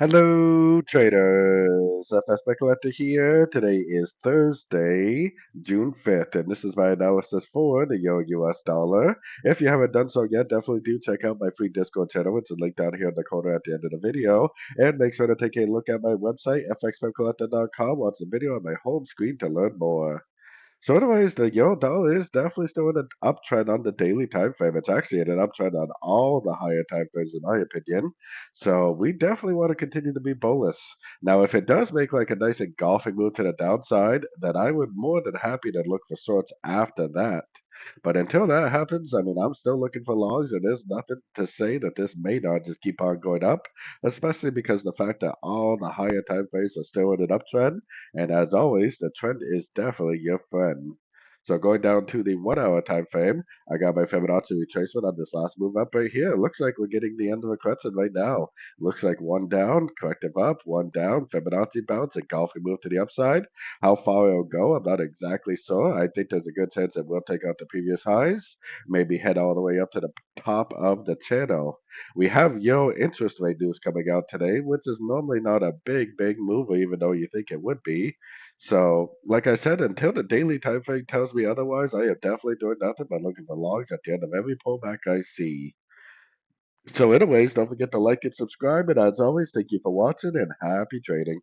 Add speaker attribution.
Speaker 1: Hello, traders. FX Pip Collector here. Today is Thursday, June 5th, and this is my analysis for the US dollar. If you haven't done so yet, definitely do check out my free Discord channel. It's a link down here in the corner at the end of the video. And make sure to take a look at my website, fxpipcollector.com. Watch the video on my home screen to learn more. So anyways, the euro dollar is definitely still in an uptrend on the daily time frame. It's actually in an uptrend on all the higher time frames, in my opinion. So we definitely want to continue to be bullish. Now, if it does make like a nice engulfing move to the downside, then I would more than happy to look for sorts after that. But until that happens, I mean, I'm still looking for longs, and there's nothing to say that this may not just keep on going up, especially because the fact that all the higher time frames are still in an uptrend. And as always, the trend is definitely your friend. So going down to the 1 hour time frame, I got my Fibonacci retracement on this last move up right here. It looks like we're getting the end of a correction right now. Looks like one down, corrective up, one down, Fibonacci bounce, and golfing move to the upside. How far it'll go, I'm not exactly sure. I think there's a good chance it will take out the previous highs, maybe head all the way up to the top of the channel. We have Euro interest rate news coming out today, which is normally not a big mover, even though you think it would be. So, like I said, until the daily time frame tells me otherwise, I am definitely doing nothing but looking for logs at the end of every pullback I see. So, anyways, don't forget to like and subscribe. And as always, thank you for watching and happy trading.